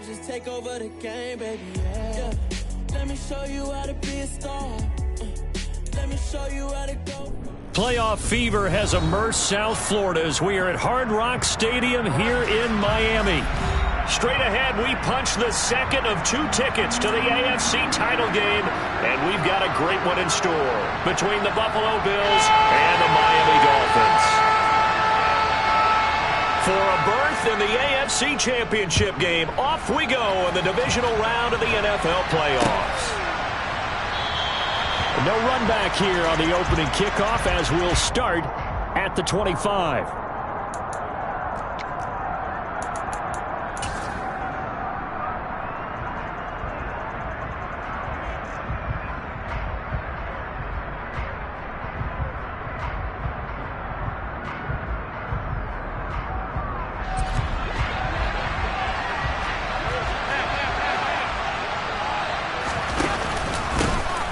Lord, just take over the game, baby, yeah. Let me show you how to be a star. Let me show you how to go. Playoff fever has immersed South Florida as we are at Hard Rock Stadium here in Miami. Straight ahead, we punch the second of 2 tickets to the AFC title game, and we've got a great one in store between the Buffalo Bills and the Miami Dolphins. For a berth in the AFC Championship game, off we go in the divisional round of the NFL playoffs. No run back here on the opening kickoff as we'll start at the 25.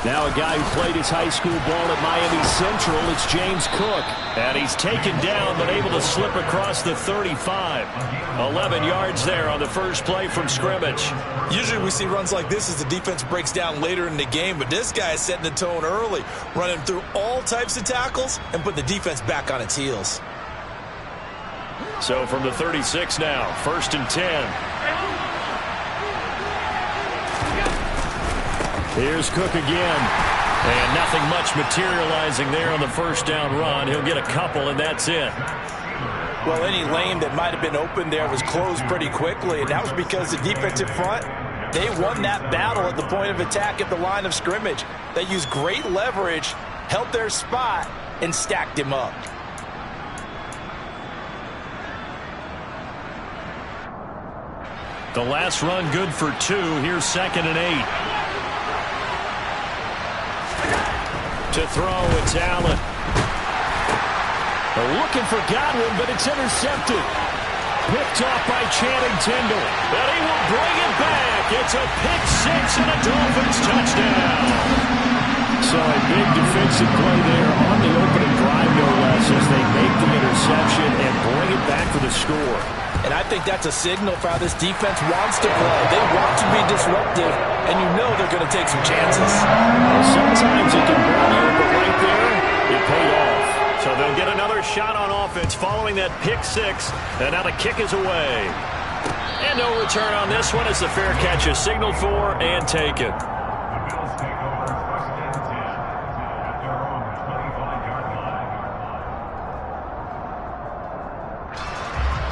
Now a guy who played his high school ball at Miami Central, it's James Cook. And he's taken down but able to slip across the 35. 11 yards there on the first play from scrimmage. Usually we see runs like this as the defense breaks down later in the game, but this guy is setting the tone early, running through all types of tackles and put the defense back on its heels. So from the 36 now, 1st and 10. Here's Cook again. And nothing much materializing there on the first down run. He'll get a couple, and that's it. Well, any lane that might have been open there was closed pretty quickly, and that was because the defensive front, they won that battle at the point of attack at the line of scrimmage. They used great leverage, held their spot, and stacked him up. The last run good for 2. Here's 2nd and 8. To throw, it's Allen. They're looking for Godwin, but it's intercepted. Picked off by Channing Tindall. And he will bring it back. It's a pick 6 and a Dolphins touchdown. So a big defensive play there on the opening drive, no less, as they make the interception and bring it back for the score. And I think that's a signal for how this defense wants to play. They want to be disruptive, and you know they're going to take some chances. Well, sometimes it can burn you, but right there, it paid off. So they'll get another shot on offense following that pick 6, and now the kick is away. And no return on this one as the fair catch is signaled for and taken.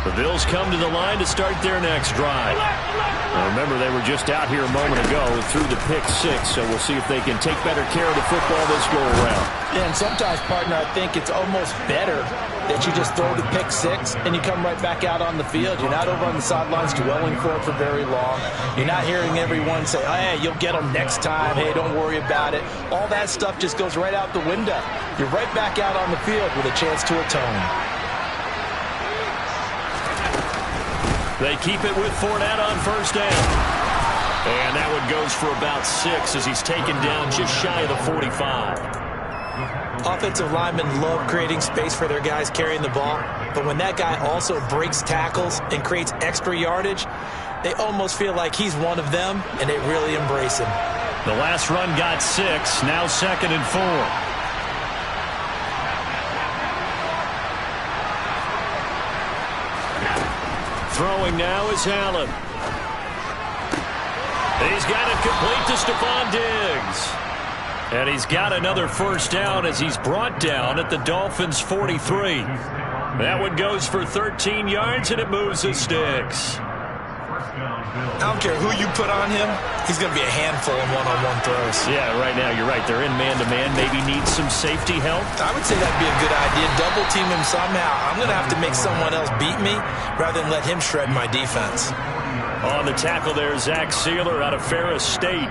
The Bills come to the line to start their next drive. Now remember, they were just out here a moment ago through the pick 6, so we'll see if they can take better care of the football this go-around. Yeah, and sometimes, partner, I think it's almost better that you just throw the pick 6 and you come right back out on the field. You're not over on the sidelines dwelling for it for very long. You're not hearing everyone say, oh, hey, you'll get them next time. Hey, don't worry about it. All that stuff just goes right out the window. You're right back out on the field with a chance to atone. They keep it with Fournette on first down. And that one goes for about 6 as he's taken down just shy of the 45. Offensive linemen love creating space for their guys carrying the ball, but when that guy also breaks tackles and creates extra yardage, they almost feel like he's one of them, and they really embrace him. The last run got 6, now 2nd and 4. Throwing now is Allen. He's got it complete to Stephon Diggs. And he's got another first down as he's brought down at the Dolphins' 43. That one goes for 13 yards, and it moves the sticks. I don't care who you put on him, he's going to be a handful in one-on-one throws. Yeah, right now you're right. They're in man-to-man. Maybe needs some safety help. I would say that'd be a good idea. Double team him somehow. I'm going to have to make someone else beat me rather than let him shred my defense. On the tackle there, Zach Sealer out of Ferris State.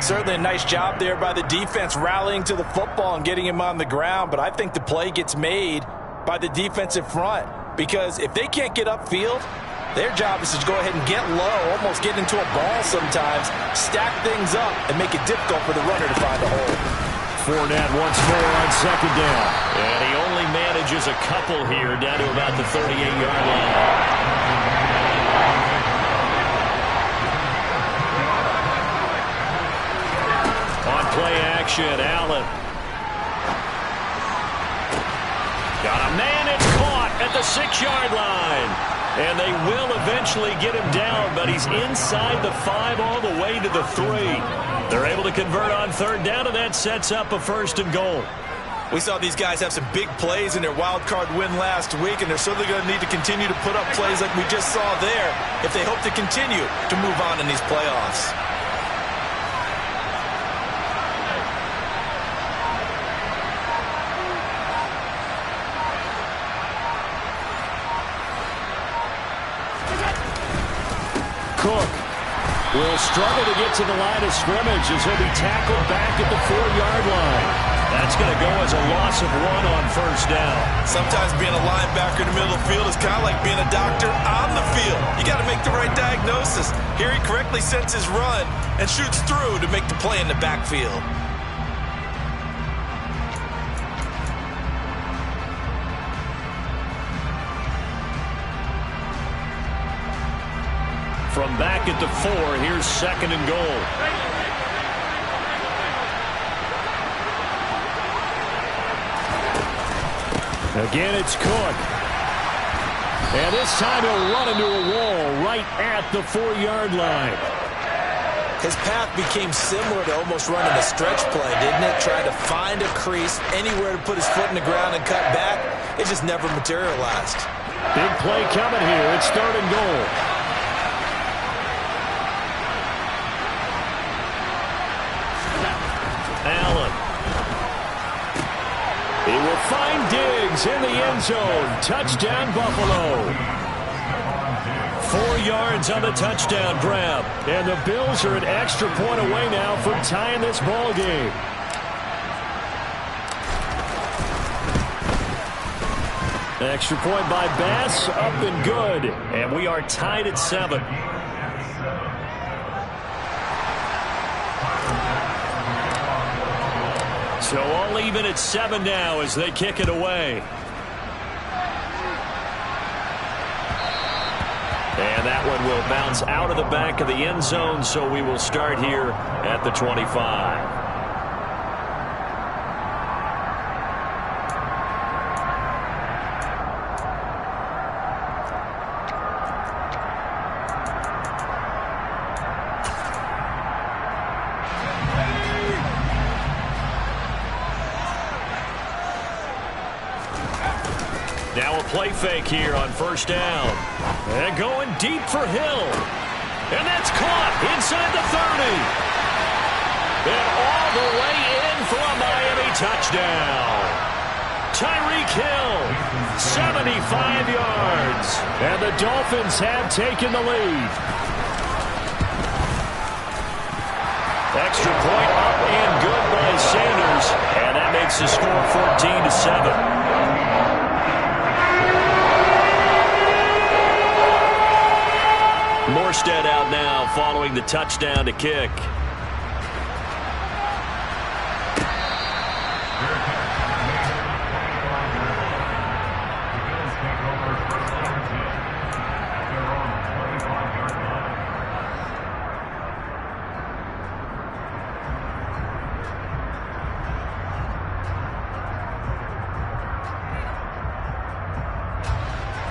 Certainly a nice job there by the defense rallying to the football and getting him on the ground, but I think the play gets made by the defensive front because if they can't get upfield, their job is to go ahead and get low, almost get into a ball sometimes, stack things up, and make it difficult for the runner to find a hole. Fournette once more on second down. And he only manages a couple here down to about the 38-yard line. action. Allen. Got a man, it's caught at the 6-yard line. And they will eventually get him down, but he's inside the 5 all the way to the 3. They're able to convert on 3rd down, and that sets up a 1st and goal. We saw these guys have some big plays in their wild card win last week, and they're certainly going to need to continue to put up plays like we just saw there if they hope to continue to move on in these playoffs. Cook will struggle to get to the line of scrimmage as he'll be tackled back at the 4-yard line. That's going to go as a loss of 1 on 1st down. Sometimes being a linebacker in the middle of the field is kind of like being a doctor on the field. You got to make the right diagnosis. Here he correctly sets his run and shoots through to make the play in the backfield. From back at the 4, here's 2nd and goal. Again, it's Cook. And this time he'll run into a wall right at the 4-yard line. His path became similar to almost running a stretch play, didn't it? Trying to find a crease, anywhere to put his foot in the ground and cut back. It just never materialized. Big play coming here. It's 3rd and goal. Allen. He will find Diggs in the end zone. Touchdown, Buffalo. 4 yards on the touchdown grab. And the Bills are an extra point away now from tying this ball game. Extra point by Bass, up and good. And we are tied at 7. So all even at 7 now as they kick it away. And that one will bounce out of the back of the end zone, so we will start here at the 25. Now a play fake here on 1st down. And going deep for Hill. And that's caught inside the 30. And all the way in for a Miami touchdown. Tyreek Hill, 75 yards. And the Dolphins have taken the lead. Extra point up and good by Sanders. And that makes the score 14-7. Morstead out now following the touchdown to kick.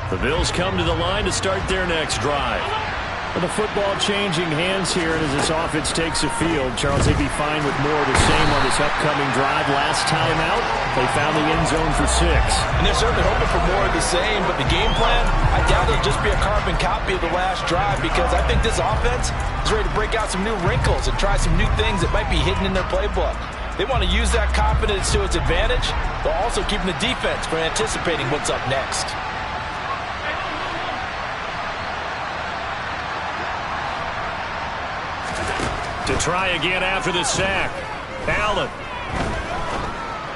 The Bills come to the line to start their next drive. And the football changing hands here, and as this offense takes the field, Charles, they'd be fine with more of the same on this upcoming drive. Last time out, they found the end zone for 6. And they're certainly hoping for more of the same, but the game plan, I doubt it'll just be a carbon copy of the last drive, because I think this offense is ready to break out some new wrinkles and try some new things that might be hidden in their playbook. They want to use that confidence to its advantage, but also keeping the defense from anticipating what's up next. To try again after the sack. Allen.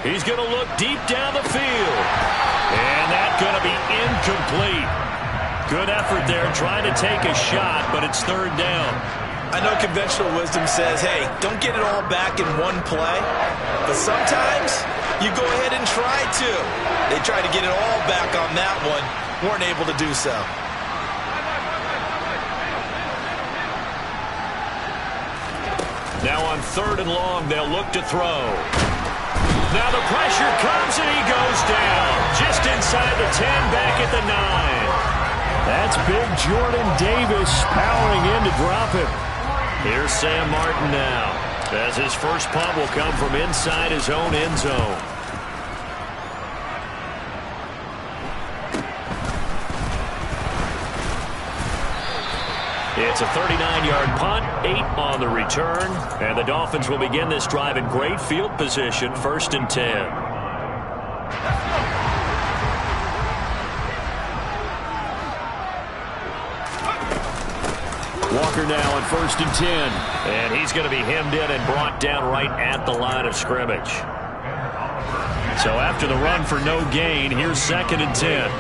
He's going to look deep down the field. And that's going to be incomplete. Good effort there trying to take a shot, but it's 3rd down. I know conventional wisdom says, hey, don't get it all back in one play. But sometimes you go ahead and try to. They tried to get it all back on that one. Weren't able to do so. Now On 3rd and long, they'll look to throw. Now the pressure comes, and he goes down. Just inside the 10, back at the 9. That's big Jordan Davis powering in to drop him. Here's Sam Martin now, as his first punt will come from inside his own end zone. It's a 39-yard punt, 8 on the return, and the Dolphins will begin this drive in great field position, 1st and 10. Walker now on 1st and 10, and he's going to be hemmed in and brought down right at the line of scrimmage. So after the run for no gain, here's 2nd and 10.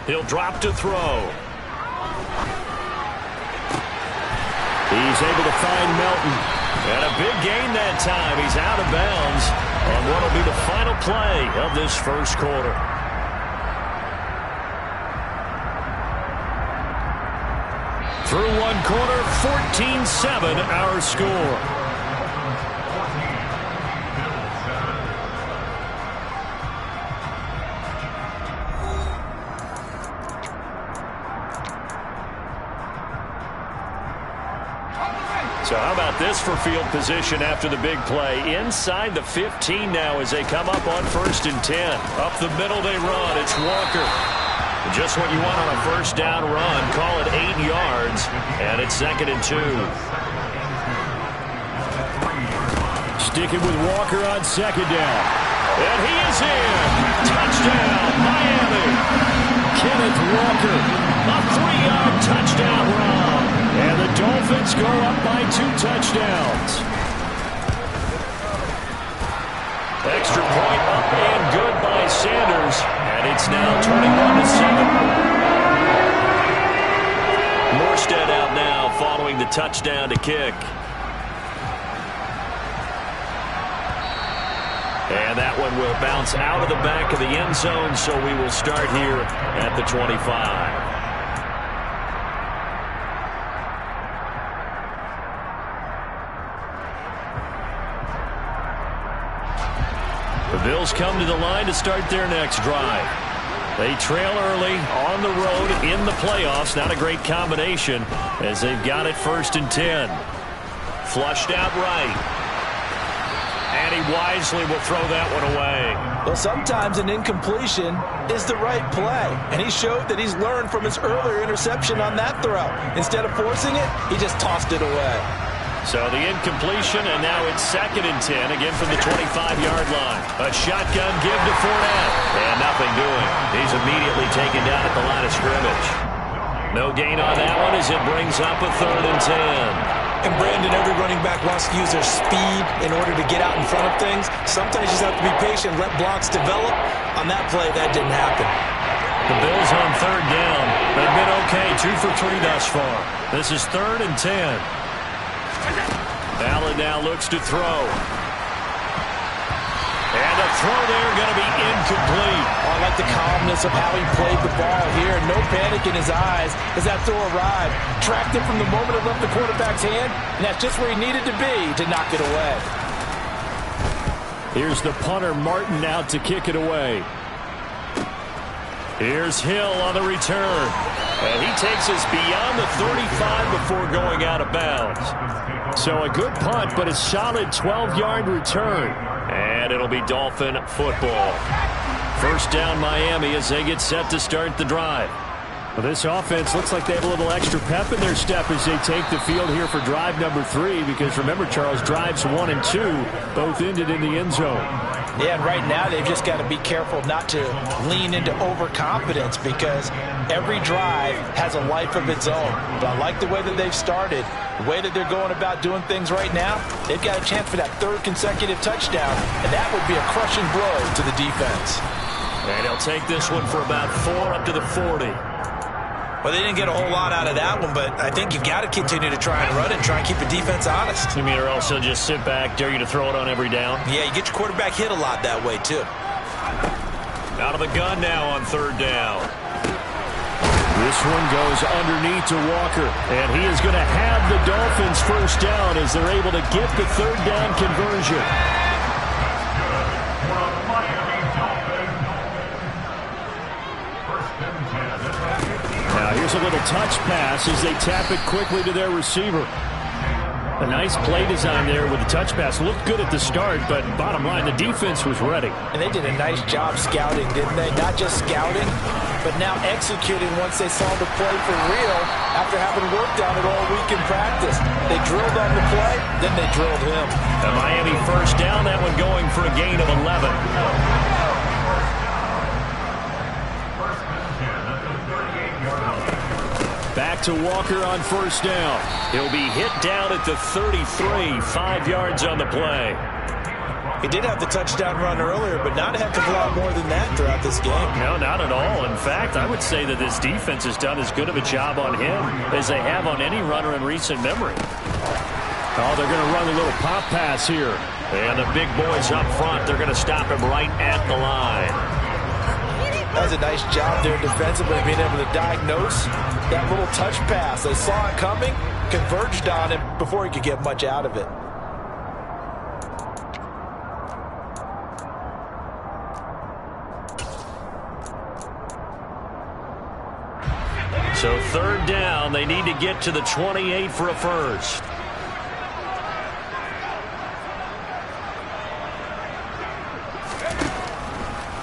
He'll drop to throw. He's able to find Melton. And a big gain that time. He's out of bounds on what will be the final play of this first quarter. Through one quarter, 14-7 our score. So how about this for field position after the big play? Inside the 15 now as they come up on 1st and 10. Up the middle they run. It's Walker. Just what you want on a first down run. Call it 8 yards. And it's 2nd and 2. Sticking with Walker on 2nd down. And he is in. Touchdown, Miami. Kenneth Walker. A 3-yard touchdown run. And the Dolphins go up by 2 touchdowns. Extra point up and good by Sanders. And it's now 21-7. Morstead out now following the touchdown to kick. And that one will bounce out of the back of the end zone, so we will start here at the 25. The Bills come to the line to start their next drive. They trail early on the road in the playoffs. Not a great combination as they've got it 1st and 10. Flushed out right. And he wisely will throw that one away. Well, sometimes an incompletion is the right play. And he showed that he's learned from his earlier interception on that throw. Instead of forcing it, he just tossed it away. So the incompletion, and now it's 2nd and 10, again from the 25-yard line. A shotgun give to Fournette, and nothing doing. He's immediately taken down at the line of scrimmage. No gain on that one as it brings up a 3rd and 10. And Brandon, every running back wants to use their speed in order to get out in front of things. Sometimes you just have to be patient, let blocks develop. On that play, that didn't happen. The Bills on 3rd down. They've been okay, 2 for 3 thus far. This is 3rd and 10. Allen now looks to throw. And the throw there going to be incomplete. Oh, I like the calmness of how he played the ball here. No panic in his eyes as that throw arrived. Tracked it from the moment it left the quarterback's hand, and that's just where he needed to be to knock it away. Here's the punter Martin out to kick it away. Here's Hill on the return. And he takes us beyond the 35 before going out of bounds. So a good punt, but a solid 12-yard return. And it'll be Dolphin football. First down Miami as they get set to start the drive. Well, this offense looks like they have a little extra pep in their step as they take the field here for drive number 3. Because remember, Charles, drives 1 and 2 both ended in the end zone. Yeah, and right now they've just got to be careful not to lean into overconfidence because every drive has a life of its own. But I like the way that they've started, the way that they're going about doing things right now. They've got a chance for that 3rd consecutive touchdown, and that would be a crushing blow to the defense. And he'll take this one for about 4 up to the 40. Well, they didn't get a whole lot out of that one, but I think you've got to continue to try and run it and try and keep the defense honest. You mean or also just sit back, dare you to throw it on every down? Yeah, you get your quarterback hit a lot that way, too. Out of the gun now on third down. This one goes underneath to Walker, and he is going to have the Dolphins first down as they're able to get the third down conversion. Now here's a little touch pass as they tap it quickly to their receiver. A nice play design there with the touch pass. Looked good at the start, but bottom line, the defense was ready. And they did a nice job scouting, didn't they? Not just scouting, but now executing once they saw the play for real after having worked on it all week in practice. They drilled on the play, then they drilled him. The Miami first down, that one going for a gain of 11. Back to Walker on first down. He'll be hit down at the 33, 5 yards on the play. He did have the touchdown run earlier, but not a heck of a lot more than that throughout this game. No, not at all. In fact, I would say that this defense has done as good of a job on him as they have on any runner in recent memory. Oh, they're going to run a little pop pass here. And the big boys up front, they're going to stop him right at the line. That was a nice job there defensively, being able to diagnose that little touch pass. They saw it coming, converged on him before he could get much out of it. So third down, they need to get to the 28 for a first.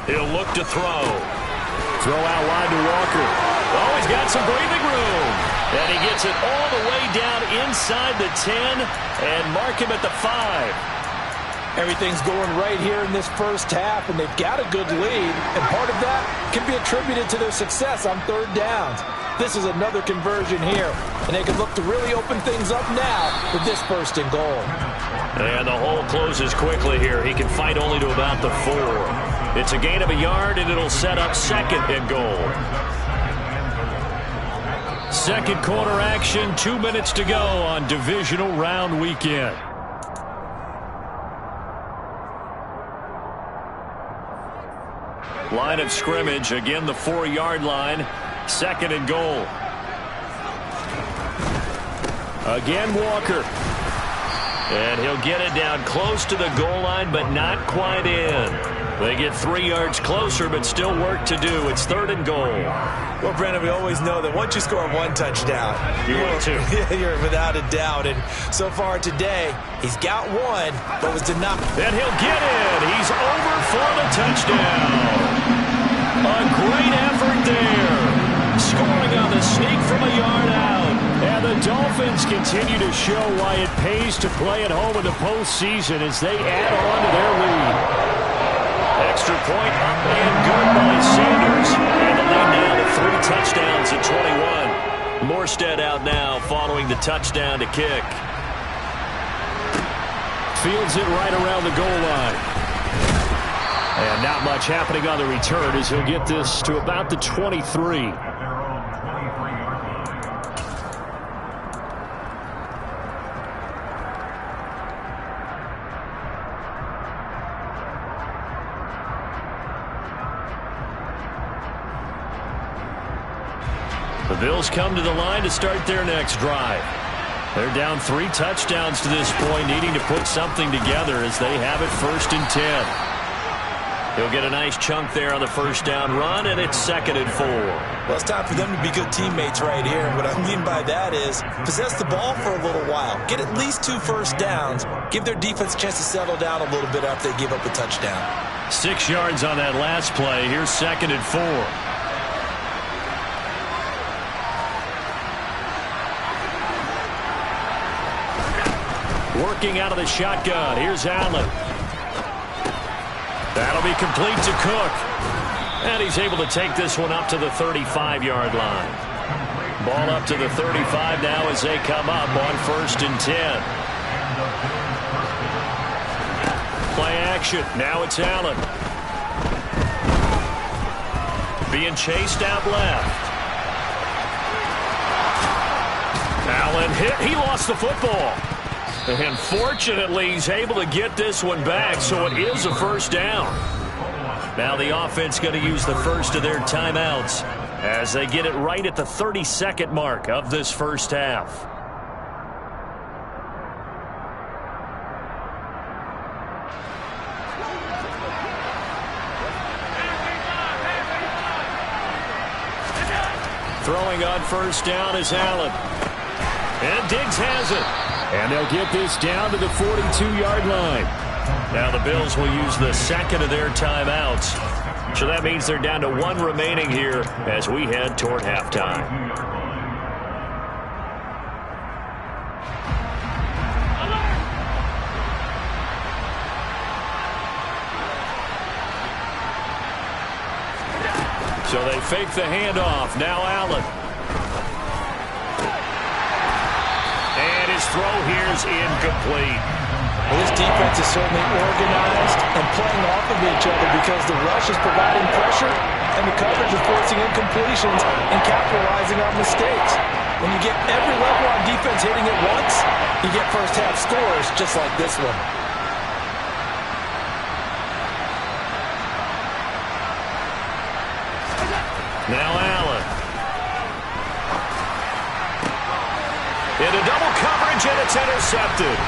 He'll look to throw. Throw out wide to Walker. Oh, he's got some breathing room. And he gets it all the way down inside the 10 and mark him at the 5. Everything's going right here in this first half, and they've got a good lead. And part of that can be attributed to their success on third downs. This is another conversion here, and they can look to really open things up now with this first and goal. And the hole closes quickly here. He can fight only to about the 4. It's a gain of a yard, and it'll set up second and goal. Second quarter action, 2 minutes to go on divisional round weekend. Line of scrimmage, again the 4-yard line. Second and goal. Again Walker. And he'll get it down close to the goal line, but not quite in. They get 3 yards closer, but still work to do. It's third and goal. Well, Brandon, we always know that once you score one touchdown, you're without a doubt. And so far today, he's got one, but was denied. And he'll get it. He's over for the touchdown. A great effort there. Scoring on the sneak from a yard out. And the Dolphins continue to show why it pays to play at home in the postseason as they add on to their lead. Extra point up and good by Sanders. And the lead now to 3 touchdowns at 21. Morstead out now following the touchdown to kick. Fields it right around the goal line. And not much happening on the return as he'll get this to about the 23. The Bills come to the line to start their next drive. They're down 3 touchdowns to this point, needing to put something together as they have it first and 10. He'll get a nice chunk there on the first down run, and it's second and 4. Well, it's time for them to be good teammates right here. And what I mean by that is possess the ball for a little while. Get at least 2 first downs. Give their defense a chance to settle down a little bit after they give up a touchdown. 6 yards on that last play. Here's second and 4. Working out of the shotgun. Here's Allen. That'll be complete to Cook. And he's able to take this one up to the 35-yard line. Ball up to the 35 now as they come up on first and 10. Play action. Now it's Allen. Being chased out left. Allen hit. He lost the football. And fortunately, he's able to get this one back, so it is a first down. Now the offense going to use the first of their timeouts as they get it right at the 30-second mark of this first half. Throwing on first down is Allen. And Diggs has it. And they'll get this down to the 42-yard line. Now the Bills will use the second of their timeouts. So that means they're down to one remaining here as we head toward halftime. So they fake the handoff. Now Allen. And his throw here is incomplete. Well, this defense is certainly organized and playing off of each other because the rush is providing pressure and the coverage is forcing incompletions and capitalizing on mistakes. When you get every level on defense hitting it once, you get first half scores just like this one. Now Allen. Into double coverage, and it's intercepted.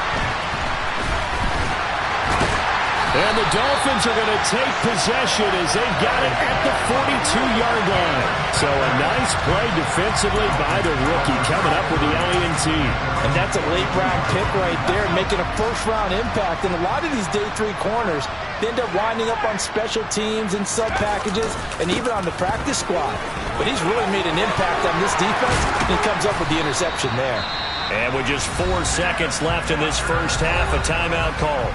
And the Dolphins are going to take possession as they've got it at the 42-yard line. So a nice play defensively by the rookie coming up with the LANT. And that's a late-round pick right there, making a first-round impact. And a lot of these day three corners, they end up winding up on special teams and sub-packages and even on the practice squad. But he's really made an impact on this defense, and he comes up with the interception there. And with just 4 seconds left in this first half, a timeout call.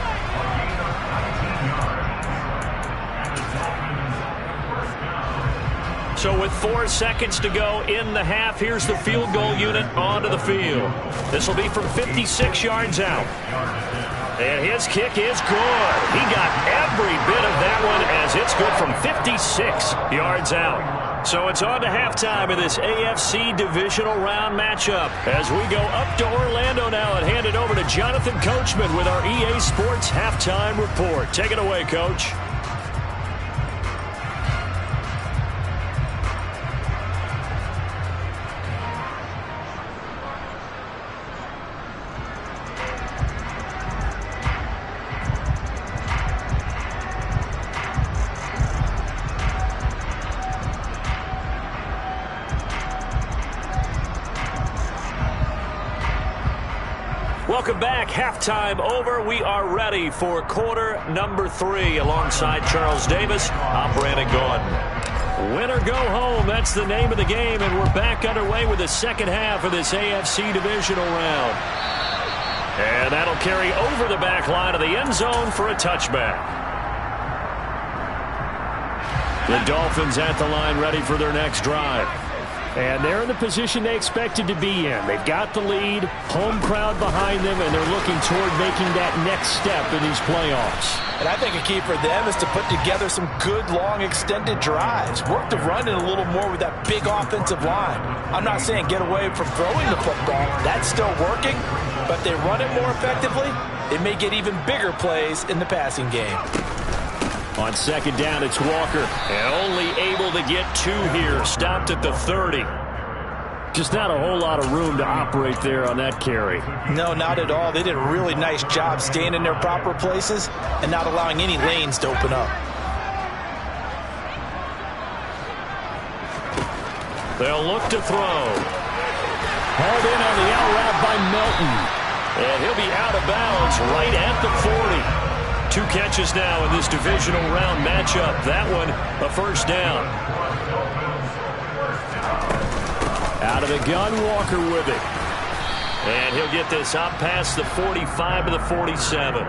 So with 4 seconds to go in the half, here's the field goal unit onto the field. This will be from 56 yards out. And his kick is good. He got every bit of that one as it's good from 56 yards out. So it's on to halftime of this AFC divisional round matchup as we go up to Orlando now and hand it over to Jonathan Coachman with our EA Sports halftime report. Take it away, Coach. Welcome back. Halftime over. We are ready for quarter number 3 alongside Charles Davis. I'm Brandon Gordon. Win or go home. That's the name of the game, and we're back underway with the second half of this AFC divisional round. And that'll carry over the back line of the end zone for a touchback. The Dolphins at the line ready for their next drive. And they're in the position they expected to be in. They've got the lead, home crowd behind them, and they're looking toward making that next step in these playoffs. And I think a key for them is to put together some good, long, extended drives. Work the run in a little more with that big offensive line. I'm not saying get away from throwing the football. That's still working. But they run it more effectively, they may get even bigger plays in the passing game. On second down, it's Walker. And only able to get 2 here. Stopped at the 30. Just not a whole lot of room to operate there on that carry. No, not at all. They did a really nice job staying in their proper places and not allowing any lanes to open up. They'll look to throw. Hauled in on the out route by Melton. And he'll be out of bounds right at the 40. 2 catches now in this divisional round matchup. That one, a first down. Out of the gun, Walker with it. And he'll get this up past the 45 to the 47.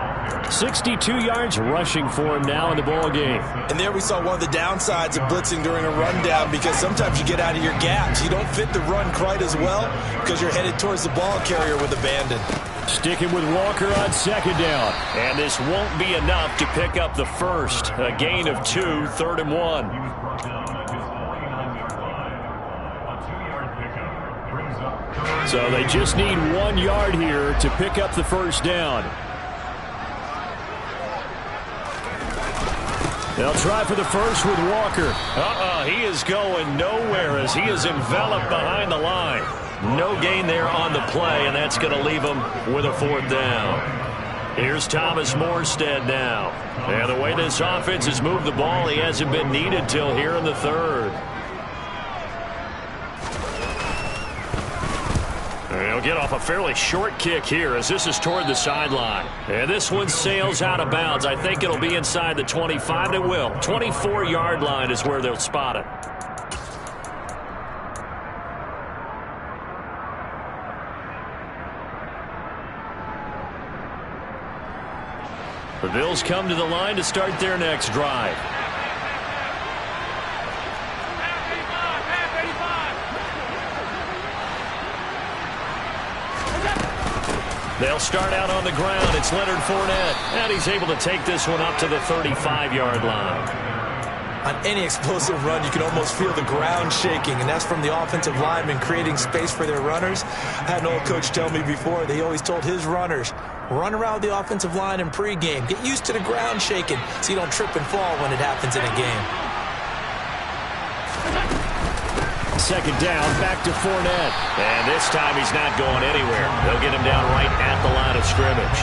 62 yards rushing for him now in the ball game. And there we saw one of the downsides of blitzing during a rundown, because sometimes you get out of your gaps. You don't fit the run quite as well because you're headed towards the ball carrier with abandon. Sticking with Walker on second down. And this won't be enough to pick up the first. A gain of 2, 3rd and 1. So they just need 1 yard here to pick up the first down. They'll try for the first with Walker. He is going nowhere as he is enveloped behind the line. No gain there on the play, and that's going to leave him with a 4th down. Here's Thomas Morstead now. And the way this offense has moved the ball, he hasn't been needed till here in the 3rd. He'll get off a fairly short kick here as this is toward the sideline. And this one sails out of bounds. I think it'll be inside the 25, and it will. 24-yard line is where they'll spot it. The Bills come to the line to start their next drive. They'll start out on the ground. It's Leonard Fournette, and he's able to take this one up to the 35-yard line. On any explosive run, you can almost feel the ground shaking, and that's from the offensive linemen creating space for their runners. I had an old coach tell me before, they always told his runners, run around the offensive line in pregame. Get used to the ground shaking so you don't trip and fall when it happens in a game. 2nd down, back to Fournette. And this time he's not going anywhere. They'll get him down right at the line of scrimmage.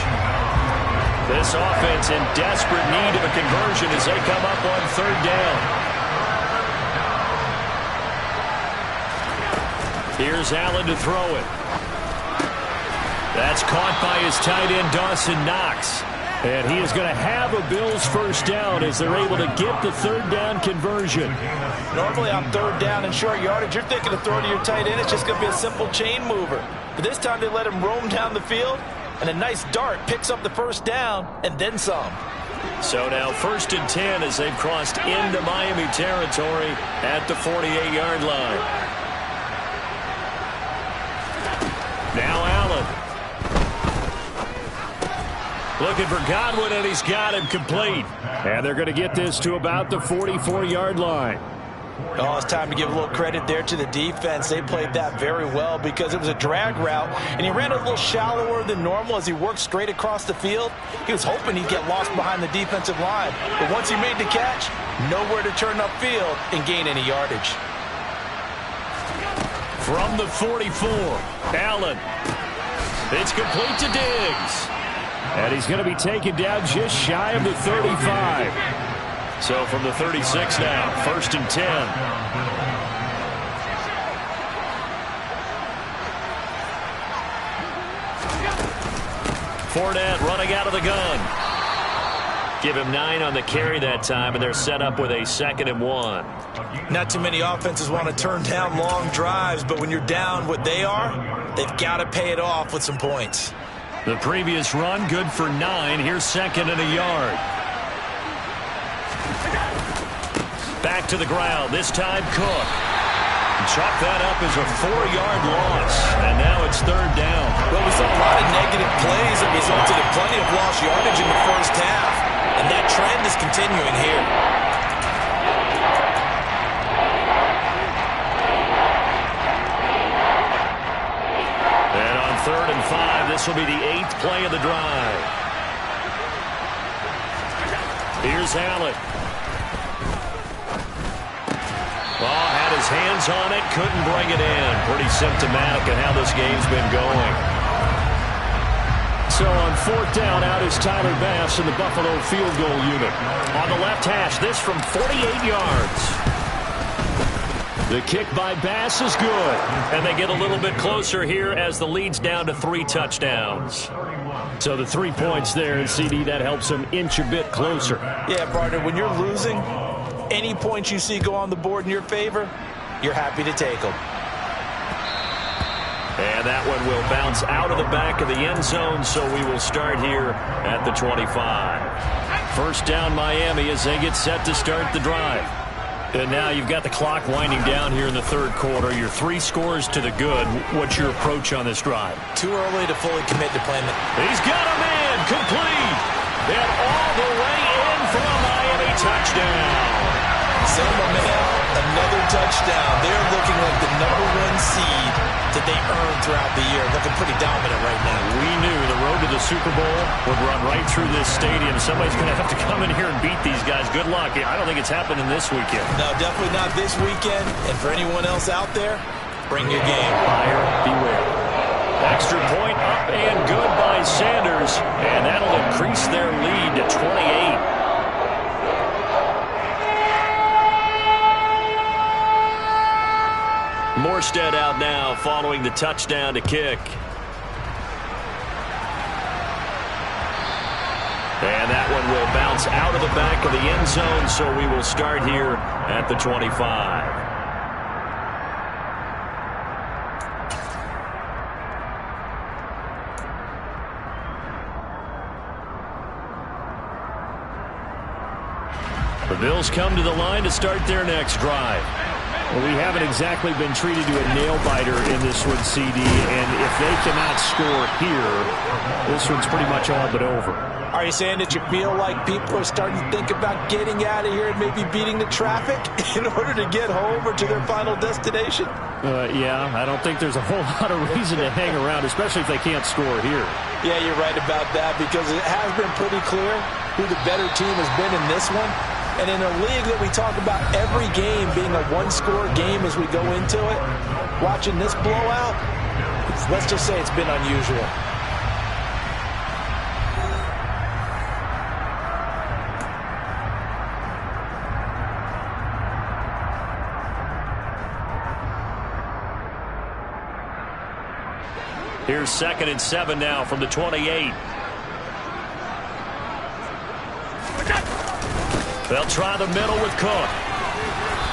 This offense in desperate need of a conversion as they come up on 3rd down. Here's Allen to throw it. That's caught by his tight end, Dawson Knox. And he is going to have a Bills 1st down as they're able to get the 3rd down conversion. Normally on 3rd down and short yardage, you're thinking of throwing to your tight end. It's just going to be a simple chain mover. But this time they let him roam down the field, and a nice dart picks up the 1st down and then some. So now 1st and 10 as they've crossed into Miami territory at the 48-yard line. Now Allen. Looking for Godwin, and he's got him complete. And they're going to get this to about the 44-yard line. Oh, it's time to give a little credit there to the defense. They played that very well because it was a drag route, and he ran a little shallower than normal as he worked straight across the field. He was hoping he'd get lost behind the defensive line. But once he made the catch, nowhere to turn upfield and gain any yardage. From the 44, Allen. It's complete to Diggs. And he's going to be taken down just shy of the 35. So from the 36 now, 1st and 10. Fournette running out of the gun. Give him 9 on the carry that time, and they're set up with a 2nd and 1. Not too many offenses want to turn down long drives, but when you're down what they are, they've got to pay it off with some points. The previous run, good for 9. Here's 2nd and a yard. Back to the ground. This time Cook. Chalk that up as a 4-yard loss. And now it's 3rd down. Well, we saw a lot of negative plays that resulted in plenty of lost yardage in the 1st half. And that trend is continuing here. And on 3rd and 5, this will be the 8th play of the drive. Here's Allen. Ball had his hands on it, couldn't bring it in. Pretty symptomatic of how this game's been going. So on 4th down, out is Tyler Bass in the Buffalo field goal unit. On the left hash, this from 48 yards. The kick by Bass is good. And they get a little bit closer here as the lead's down to 3 touchdowns. So the 3 points there, and CD, that helps them inch a bit closer. Yeah, partner, when you're losing, any points you see go on the board in your favor, you're happy to take them. And that one will bounce out of the back of the end zone, so we will start here at the 25. 1st down Miami as they get set to start the drive. And now you've got the clock winding down here in the 3rd quarter. You're 3 scores to the good. What's your approach on this drive? Too early to fully commit to playing it. He's got a man complete. And all the way in for a Miami touchdown. San Manuel, another touchdown. They're looking like the #1 seed that they earned throughout the year. Looking pretty dominant right now. We knew the road to the Super Bowl would run right through this stadium. Somebody's going to have to come in here and beat these guys good luck. I don't think it's happening this weekend. No, definitely not this weekend. And for anyone else out there, bring your game. Buyer beware. Extra point up and good by Sanders. And that'll increase their lead to 28. Morstead out now following the touchdown to kick. And that one will bounce out of the back of the end zone, so we will start here at the 25. The Bills come to the line to start their next drive. Well, we haven't exactly been treated to a nail-biter in this one, CD, and if they cannot score here, this one's pretty much all but over. Are you saying that you feel like people are starting to think about getting out of here and maybe beating the traffic in order to get home or to their final destination? Yeah, I don't think there's a whole lot of reason to hang around, especially if they can't score here. Yeah, you're right about that, because it has been pretty clear who the better team has been in this one. And in a league that we talk about every game being a one-score game as we go into it, watching this blowout, let's just say it's been unusual. Here's 2nd and 7 now from the 28. They'll try the middle with Cook.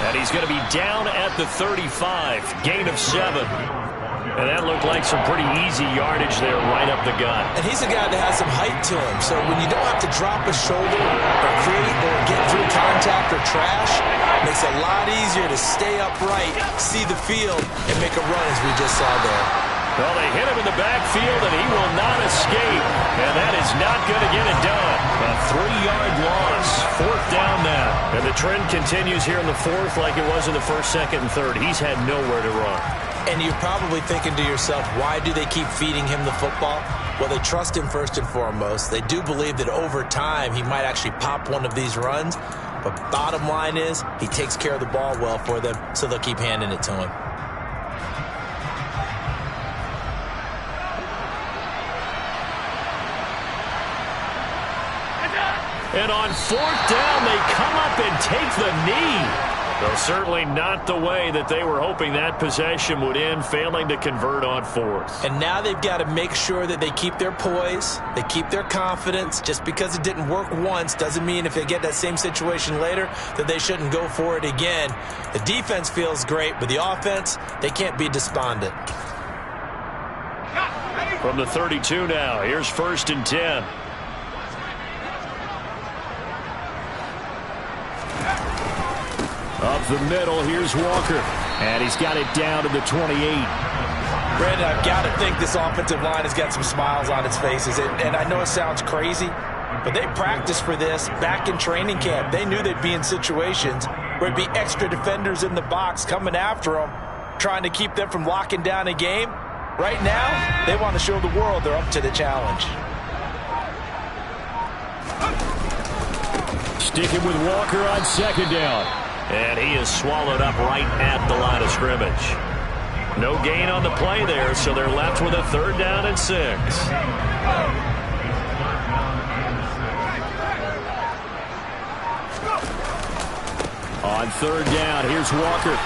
And he's going to be down at the 35. Gain of 7. And that looked like some pretty easy yardage there right up the gut. And he's a guy that has some height to him. So when you don't have to drop a shoulder or create or get through contact or trash, it makes it a lot easier to stay upright, see the field, and make a run as we just saw there. Well, they hit him in the backfield, and he will not escape. And that is not going to get it done. A 3-yard loss. 4th down now. And the trend continues here in the 4th like it was in the 1st, 2nd, and 3rd. He's had nowhere to run. And you're probably thinking to yourself, why do they keep feeding him the football? Well, they trust him first and foremost. They do believe that over time he might actually pop one of these runs. But bottom line is, he takes care of the ball well for them, so they'll keep handing it to him. And on 4th down, they come up and take the knee. Though certainly not the way that they were hoping that possession would end, failing to convert on 4th. And now they've got to make sure that they keep their poise, they keep their confidence. Just because it didn't work once doesn't mean if they get that same situation later that they shouldn't go for it again. The defense feels great, but the offense, they can't be despondent. From the 32 now, here's 1st and 10. Up the middle, here's Walker. And he's got it down to the 28. Brandon, I've got to think this offensive line has got some smiles on its faces. And I know it sounds crazy, but they practiced for this back in training camp. They knew they'd be in situations where it'd be extra defenders in the box coming after them, trying to keep them from locking down a game. Right now, they want to show the world they're up to the challenge. Sticking with Walker on 2nd down. And he is swallowed up right at the line of scrimmage. No gain on the play there, so they're left with a 3rd down and 6. On 3rd down, here's Walker.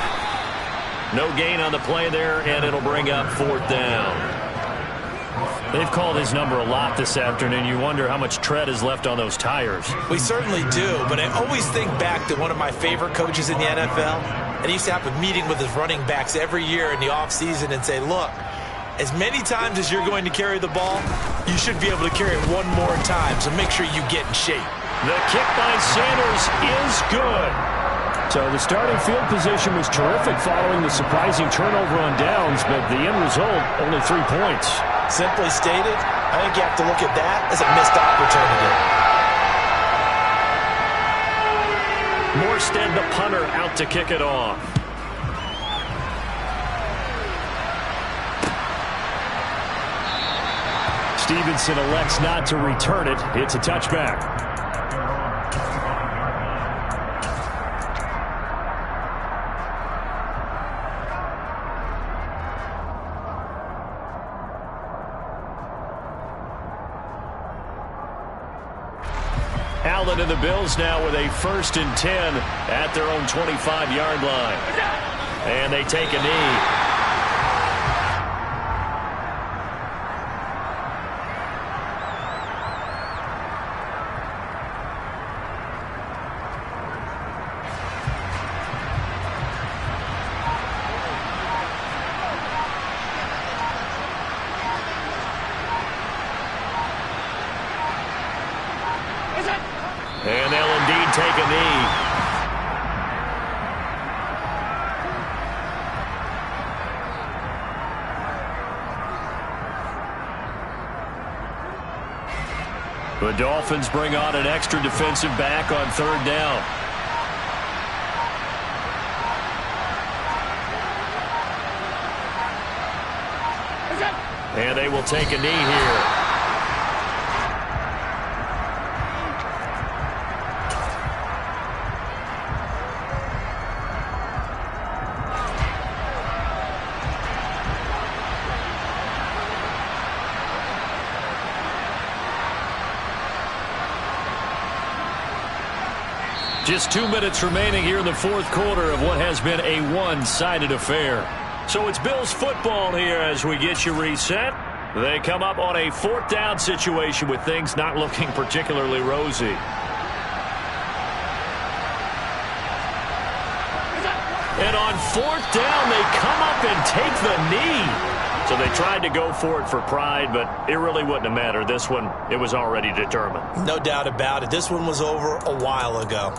No gain on the play there, and it'll bring up 4th down. They've called his number a lot this afternoon. You wonder how much tread is left on those tires. We certainly do, but I always think back to one of my favorite coaches in the NFL. And he used to have a meeting with his running backs every year in the offseason and say, look, as many times as you're going to carry the ball, you should be able to carry it one more time, so make sure you get in shape. The kick by Sanders is good. So the starting field position was terrific following the surprising turnover on downs, but the end result, only 3 points. Simply stated, I think you have to look at that as a missed opportunity. Morstead, the punter, out to kick it off. Stevenson elects not to return it. It's a touchback. Allen and the Bills now with a 1st and 10 at their own 25-yard line. And they take a knee. And they'll indeed take a knee. The Dolphins bring on an extra defensive back on 3rd down. And they will take a knee here. Just 2 minutes remaining here in the 4th quarter of what has been a one-sided affair. So it's Bills football here as we get you reset. They come up on a 4th down situation with things not looking particularly rosy. And on 4th down, they come up and take the knee. So they tried to go for it for pride, but it really wouldn't have mattered. This one, it was already determined. No doubt about it. This one was over a while ago.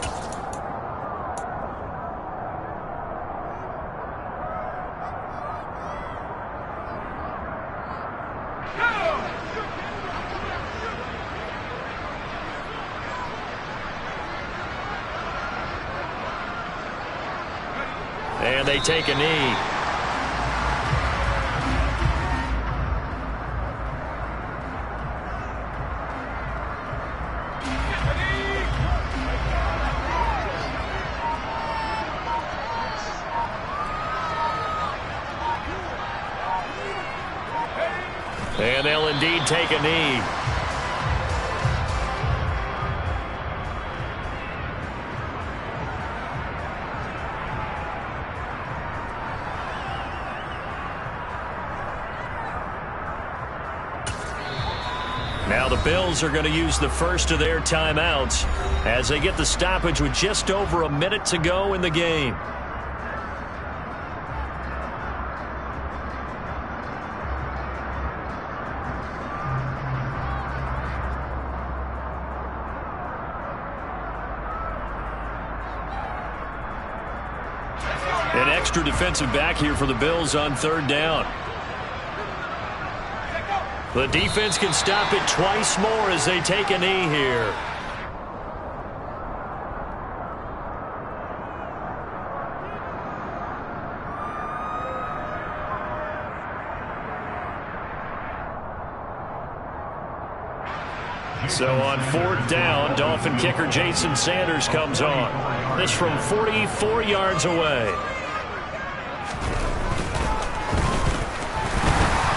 And they take a knee. And they'll indeed take a knee. Now the Bills are going to use the first of their timeouts as they get the stoppage with just over a minute to go in the game. An extra defensive back here for the Bills on 3rd down. The defense can stop it twice more as they take a knee here. So on 4th down, Dolphin kicker Jason Sanders comes on. This from 44 yards away.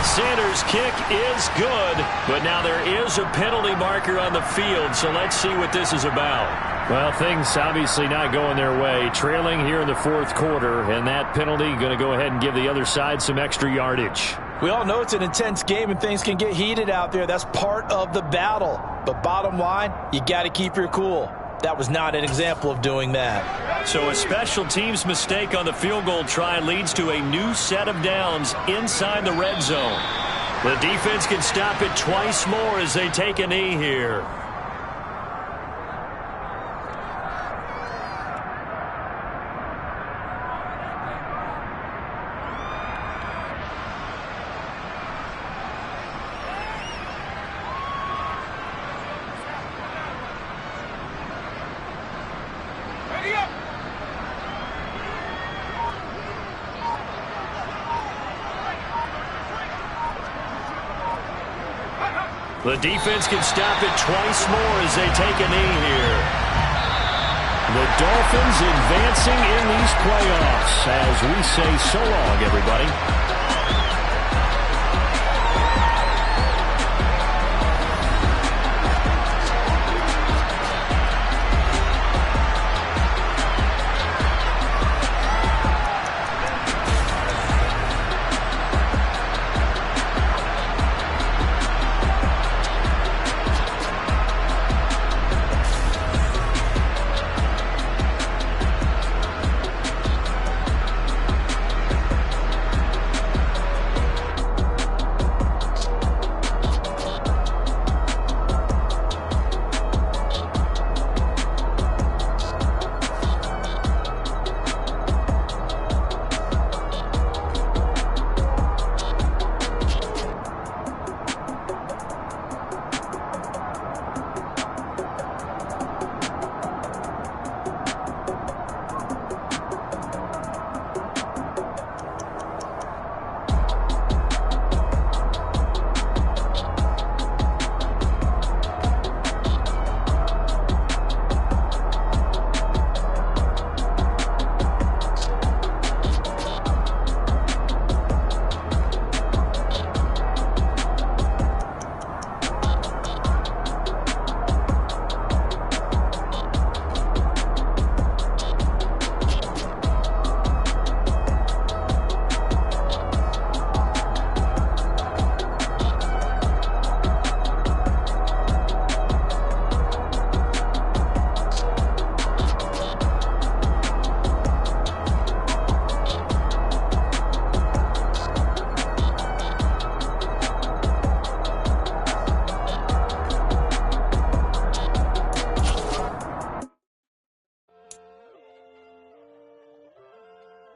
Sanders' kick is good, but now there is a penalty marker on the field, so let's see what this is about. Well, things obviously not going their way. Trailing here in the 4th quarter, and that penalty going to go ahead and give the other side some extra yardage. We all know it's an intense game and things can get heated out there. That's part of the battle. But bottom line, you got to keep your cool. That was not an example of doing that. So a special teams mistake on the field goal try leads to a new set of downs inside the red zone. The defense can stop it twice more as they take a knee here. The defense can stop it twice more as they take a knee here. The Dolphins advancing in these playoffs as we say so long, everybody.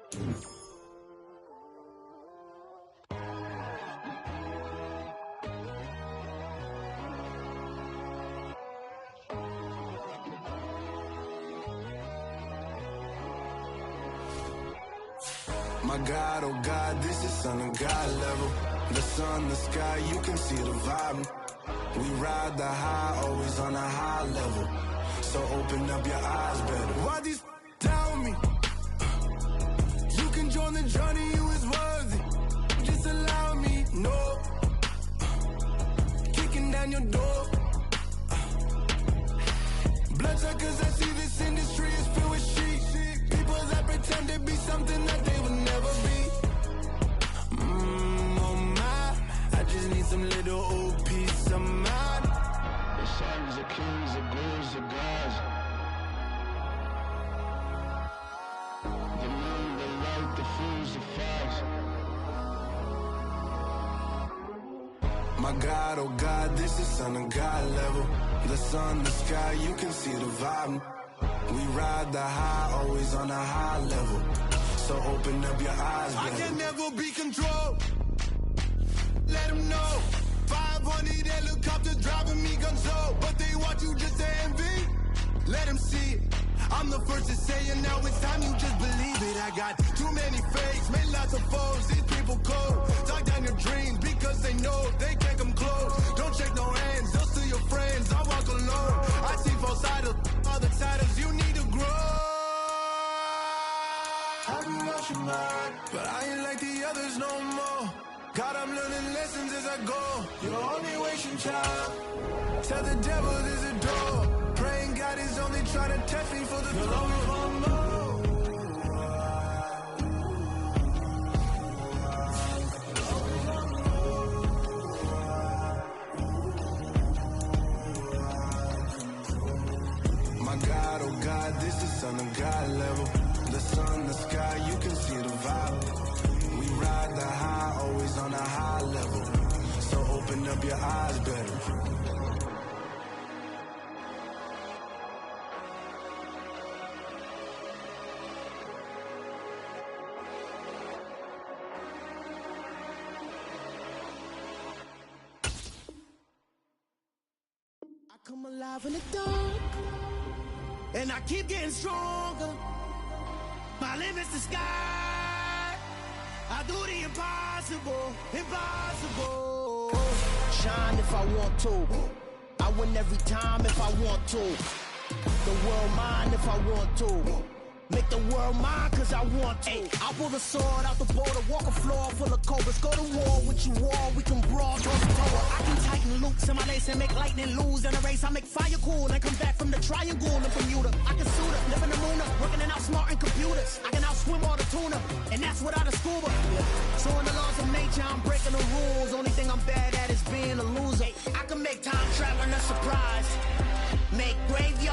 My God, oh God, this is Son of God level. The sun, the sky, you can see the vibe. We ride the high, always on a high level. So open up your eyes better. Why these tell me? You can join the journey, you is worthy. Just allow me, no. Kicking down your door. Bloodsuckers, I see this industry is filled with sheep. People that pretend to be something that they will never be. Oh my, I just need some little old peace of mind. The sons of kings, the gurus, the gods. The moon, the light, the fools, the facts. My God, oh God, this is Son of God level. The sun, the sky, you can see the vibe. We ride the high, always on a high level. So open up your eyes, baby. I can never be controlled. Let them know. 500 helicopters driving me gonzo. But they want you just to envy. Let them see it. I'm the first to say it, now it's time you just believe it. I got too many fakes, made lots of foes. These people cold. Talk down your dreams because they know they can't come close. Don't shake no hands, they'll steal your friends. I walk alone. I see false idols, other titles, you need to grow. I've been watching mine, but I ain't like the others no more. God, I'm learning lessons as I go. You're only wasting time. Tell the devil there's a door. Praying God is only trying to test me for the throne. My God, oh God, this is Son of God level. The sun, the sky, you can see the vibe. We ride the high, always on a high level. So open up your eyes better. I come alive in the dark, and I keep getting stronger. My limit's the sky. I do the impossible, impossible. Shine if I want to. I win every time if I want to. The world mine if I want to. Make the world mine cause I want to. I pull the sword out the border, walk a floor full of cobras. Go to war with you all, we can brawl, toe to toe. I can tighten loops in my lace and make lightning lose in a race. I make fire cool and come back from the triangle in Bermuda. I can suit up, live in the moon up, working and outsmarting computers. I can outswim all the tuna, and that's without a scuba. So in the laws of nature, I'm breaking the rules. Only thing I'm bad at is being a loser. I can make time traveling a surprise. Make graveyard